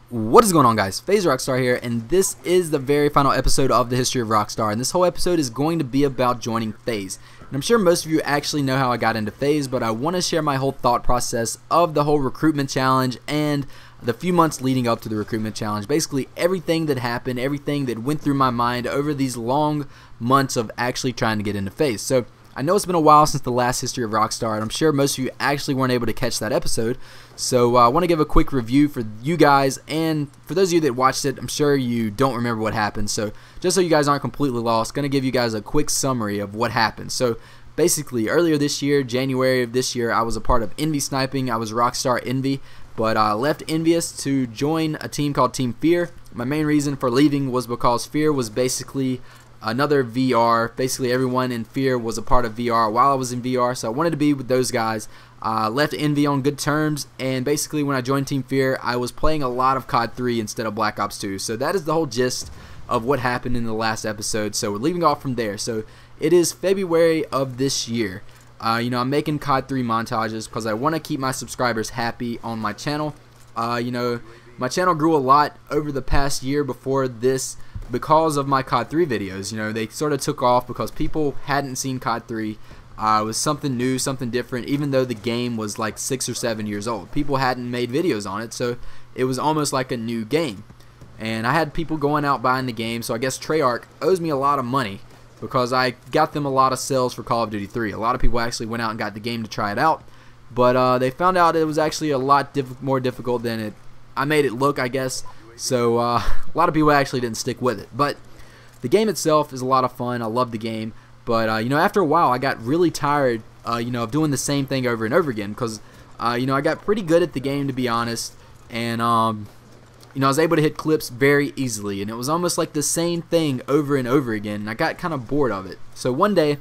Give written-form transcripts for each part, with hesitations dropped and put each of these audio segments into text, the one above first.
What is going on, guys? FaZe Rockstar here, and this is the very final episode of the History of Rockstar, and this whole episode is going to be about joining FaZe. And I'm sure most of you actually know how I got into FaZe, but I want to share my whole thought process of the whole recruitment challenge and the few months leading up to the recruitment challenge. Basically everything that happened, everything that went through my mind over these long months of actually trying to get into FaZe. So I know it's been a while since the last History of Rockstar, and I'm sure most of you actually weren't able to catch that episode. So I want to give a quick review for you guys, and for those of you that watched it, I'm sure you don't remember what happened. So just so you guys aren't completely lost, going to give you guys a quick summary of what happened. So basically, earlier this year, January of this year, I was a part of Envy Sniping. I was Rockstar Envy, but I left Envious to join a team called Team Fear. My main reason for leaving was because Fear was basically another VR. Basically everyone in Fear was a part of VR while I was in VR, so I wanted to be with those guys. Left Envy on good terms, and basically when I joined Team Fear, I was playing a lot of COD 3 instead of Black Ops 2. So that is the whole gist of what happened in the last episode. So we're leaving off from there. So it is February of this year. I'm making COD 3 montages because I want to keep my subscribers happy on my channel. My channel grew a lot over the past year before this because of my COD 3 videos. They sort of took off because people hadn't seen COD 3. It was something new, something different, even though the game was like 6 or 7 years old. People hadn't made videos on it, so it was almost like a new game. And I had people going out buying the game, so I guess Treyarch owes me a lot of money because I got them a lot of sales for Call of Duty 3. A lot of people actually went out and got the game to try it out, but they found out it was actually a lot more difficult than I made it look, I guess. So a lot of people actually didn't stick with it. But the game itself is a lot of fun. I love the game. But after a while, I got really tired of doing the same thing over and over again because I got pretty good at the game, to be honest. And I was able to hit clips very easily, and it was almost like the same thing over and over again, and I got kind of bored of it. So one day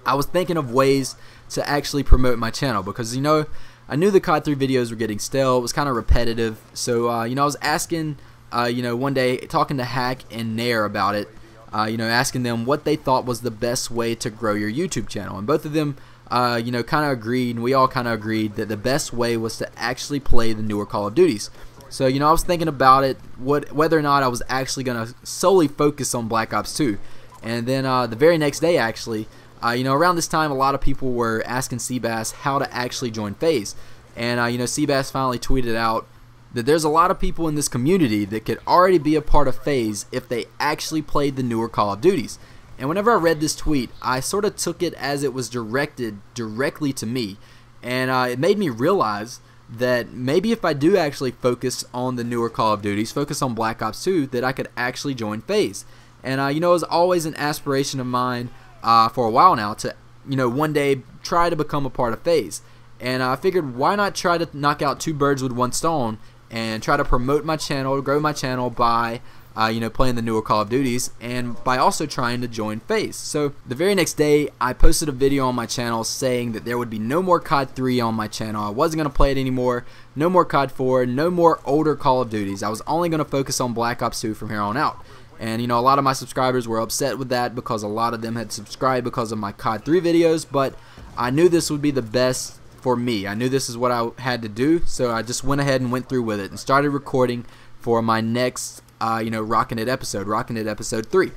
I was thinking of ways to actually promote my channel because I knew the COD 3 videos were getting stale. It was kind of repetitive. So I was asking one day, talking to Hack and Nair about it, asking them what they thought was the best way to grow your YouTube channel, and both of them kind of agreed, and we all kind of agreed that the best way was to actually play the newer Call of Duties. So I was thinking about it, whether or not I was actually going to solely focus on Black Ops 2. And then the very next day, actually, around this time, a lot of people were asking Seabass how to actually join FaZe. And Seabass finally tweeted out that there's a lot of people in this community that could already be a part of FaZe if they actually played the newer Call of Duties. And whenever I read this tweet, I sort of took it as it was directed directly to me. And it made me realize that maybe if I do actually focus on the newer Call of Duties, focus on Black Ops 2, that I could actually join FaZe. And it was always an aspiration of mine for a while now to one day try to become a part of FaZe. And I figured, why not try to knock out two birds with one stone and try to promote my channel, grow my channel by playing the newer Call of Duties, and by also trying to join FaZe. So the very next day, I posted a video on my channel saying that there would be no more COD 3 on my channel. I wasn't going to play it anymore. No more COD 4, no more older Call of Duties. I was only going to focus on Black Ops 2 from here on out. And a lot of my subscribers were upset with that because a lot of them had subscribed because of my COD 3 videos, but I knew this would be the best for me. I knew this is what I had to do, so I just went ahead and went through with it and started recording for my next Rockin' It episode 3.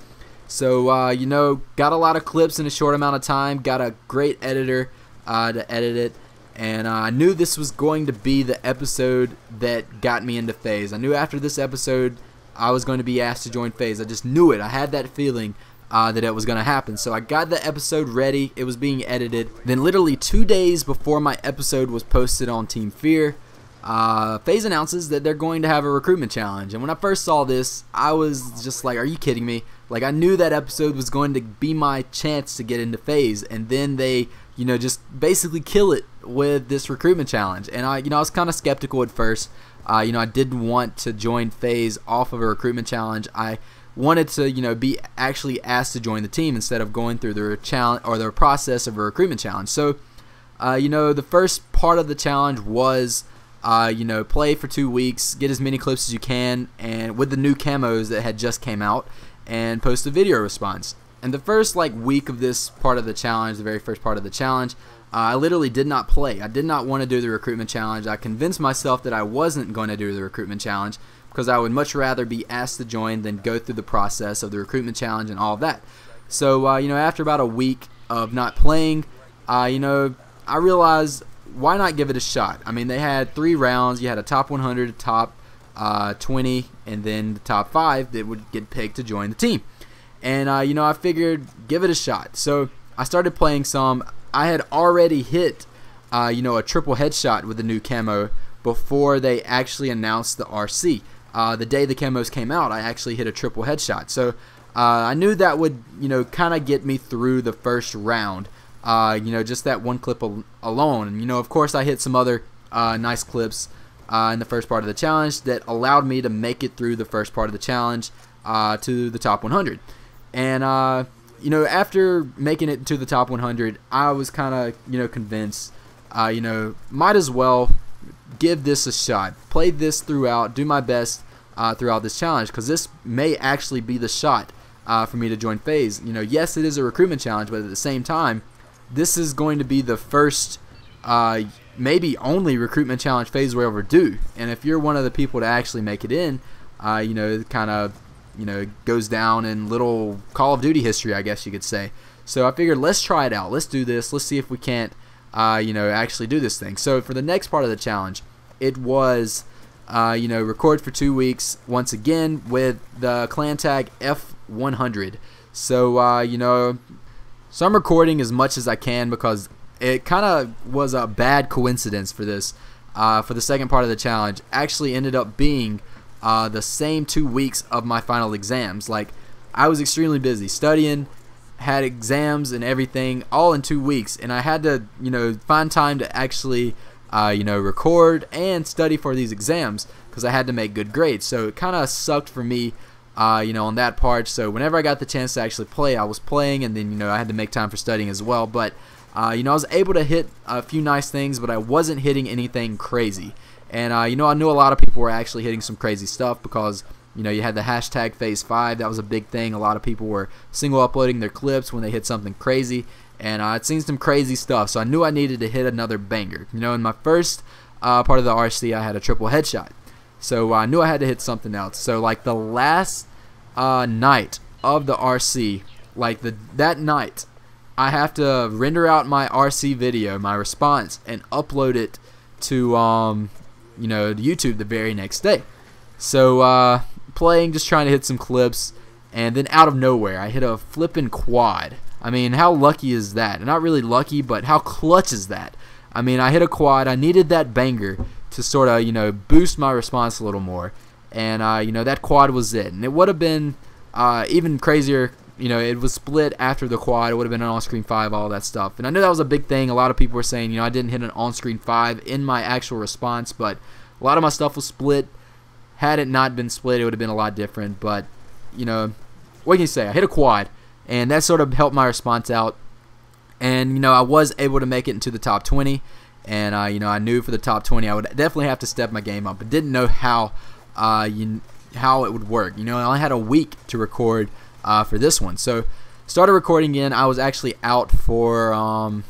So got a lot of clips in a short amount of time, got a great editor to edit it, and I knew this was going to be the episode that got me into FaZe. I knew after this episode I was going to be asked to join FaZe. I just knew it. I had that feeling that it was going to happen. So I got the episode ready. It was being edited. Then literally 2 days before my episode was posted on Team Fear, FaZe announces that they're going to have a recruitment challenge. And when I first saw this, I was just like, are you kidding me? Like, I knew that episode was going to be my chance to get into FaZe, and then they just basically kill it with this recruitment challenge. And I was kind of skeptical at first. I didn't want to join FaZe off of a recruitment challenge. I wanted to be actually asked to join the team instead of going through the challenge or the process of a recruitment challenge. So the first part of the challenge was play for 2 weeks, get as many clips as you can, and with the new camos that had just came out, and post a video response. And the first week of this part of the challenge, the very first part of the challenge, I literally did not play. I did not want to do the recruitment challenge. I convinced myself that I wasn't going to do the recruitment challenge because I would much rather be asked to join than go through the process of the recruitment challenge and all of that. So, after about a week of not playing, I realized, why not give it a shot? I mean, they had 3 rounds. You had a top 100, a top 20, and then the top 5 that would get picked to join the team. And, I figured, give it a shot. So I started playing some. I had already hit, a triple headshot with the new camo before they actually announced the RC. The day the camos came out, I actually hit a triple headshot. So I knew that would, kind of get me through the first round. Just that one clip alone. And, of course, I hit some other nice clips in the first part of the challenge that allowed me to make it through the first part of the challenge to the top 100. And, after making it to the top 100, I was kind of, convinced, might as well give this a shot. Play this throughout, do my best throughout this challenge, because this may actually be the shot for me to join FaZe. Yes, it is a recruitment challenge, but at the same time, this is going to be the first, maybe only recruitment challenge FaZe will ever do. And if you're one of the people to actually make it in, it kind of, goes down in little Call of Duty history, I guess you could say. So I figured, let's try it out. Let's do this. Let's see if we can't, actually do this thing. So for the next part of the challenge, it was, record for 2 weeks once again with the clan tag F100. So, so I'm recording as much as I can because it kind of was a bad coincidence for this. For the second part of the challenge, actually ended up being the same 2 weeks of my final exams. Like, I was extremely busy studying, had exams and everything all in 2 weeks, and I had to, find time to actually, record and study for these exams because I had to make good grades. So it kind of sucked for me, on that part. So whenever I got the chance to actually play, I was playing, and then, I had to make time for studying as well. But, I was able to hit a few nice things, but I wasn't hitting anything crazy. And, I knew a lot of people were actually hitting some crazy stuff because, you had the hashtag FaZe5. That was a big thing. A lot of people were single uploading their clips when they hit something crazy. And I'd seen some crazy stuff, so I knew I needed to hit another banger. In my first part of the RC, I had a triple headshot. So I knew I had to hit something else. So, like, the last night of the RC, like that night, I have to render out my RC video, my response, and upload it to, YouTube the very next day. So, playing, just trying to hit some clips, and then out of nowhere, I hit a flippin' quad. I mean, how lucky is that? Not really lucky, but how clutch is that? I mean, I hit a quad. I needed that banger to sort of, boost my response a little more. And, that quad was it. And it would have been even crazier. It was split after the quad. It would have been an on-screen 5, all that stuff. And I know that was a big thing. A lot of people were saying, I didn't hit an on-screen 5 in my actual response, but a lot of my stuff was split. Had it not been split, it would have been a lot different. But, what can you say? I hit a quad, and that sort of helped my response out. And, I was able to make it into the top 20. And, I knew for the top 20 I would definitely have to step my game up. But didn't know how it would work. I only had a week to record for this one. So, started recording again. I was actually out for,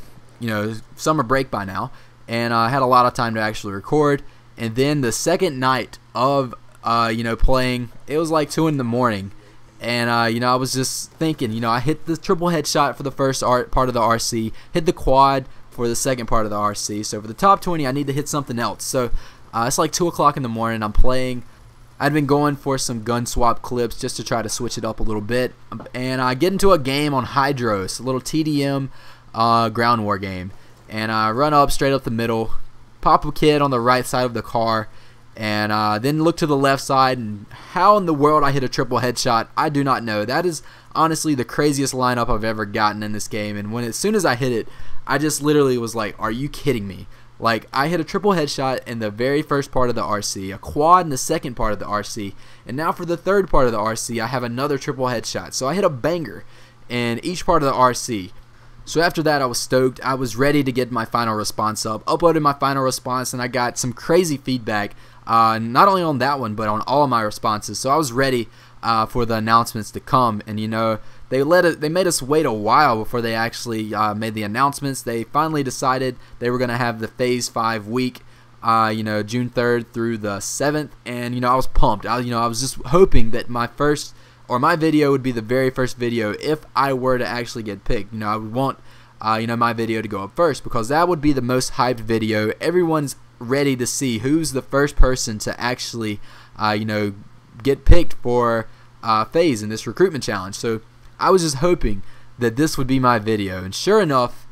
summer break by now. And I had a lot of time to actually record. And then the second night of, playing, it was like 2 in the morning. And, I was just thinking, I hit the triple headshot for the first part of the RC, hit the quad for the second part of the RC. So for the top 20, I need to hit something else. So it's like 2 o'clock in the morning. I'm playing. I'd been going for some gun swap clips just to try to switch it up a little bit. And I get into a game on Hydros, a little TDM ground war game. And I run up straight up the middle, pop a kid on the right side of the car, and then look to the left side, and how in the world I hit a triple headshot, I do not know. That is honestly the craziest lineup I've ever gotten in this game. And as soon as I hit it, I just literally was like, are you kidding me? Like, I hit a triple headshot in the very first part of the RC, a quad in the second part of the RC, and now for the third part of the RC, I have another triple headshot. So I hit a banger in each part of the RC. So after that, I was stoked. I was ready to get my final response up. Uploaded my final response, and I got some crazy feedback, not only on that one, but on all of my responses. So I was ready for the announcements to come. And, they made us wait a while before they actually made the announcements. They finally decided they were going to have the FaZe 5 week, June 3rd through the 7th, and I was pumped. I was just hoping that my video would be the very first video if I were to actually get picked. I would want my video to go up first, because that would be the most hyped video. Everyone's ready to see who's the first person to actually get picked for FaZe in this recruitment challenge. So I was just hoping that this would be my video, and sure enough,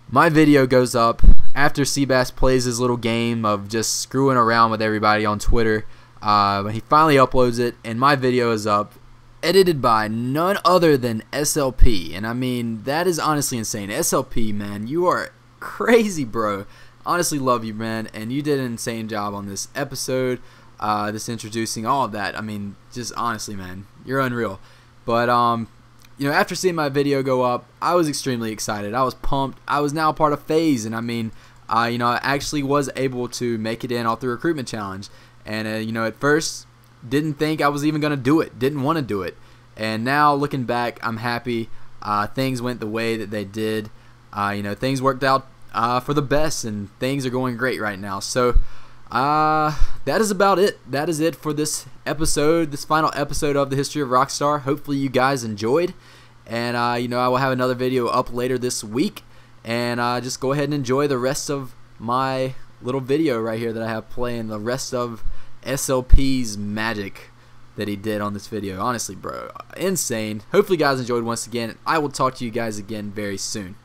my video goes up after Seabass plays his little game of just screwing around with everybody on Twitter. He finally uploads it, and my video is up, edited by none other than SLP. And I mean, that is honestly insane. SLP, man, you are crazy, bro. Honestly love you, man, and you did an insane job on this episode, this introducing all of that. I mean, just honestly, man, you're unreal. But after seeing my video go up, I was extremely excited. I was pumped. I was now a part of FaZe, and I mean, I actually was able to make it in off the recruitment challenge. And at first, didn't think I was even gonna do it. Didn't want to do it. And now looking back, I'm happy. Things went the way that they did. Things worked out for the best, and things are going great right now. So that is about it. That is it for this episode, this final episode of the History of Rockstar. Hopefully you guys enjoyed, and I will have another video up later this week, and just go ahead and enjoy the rest of my little video right here that I have playing, the rest of SLP's magic that he did on this video. Honestly, bro, insane. Hopefully you guys enjoyed once again. I will talk to you guys again very soon.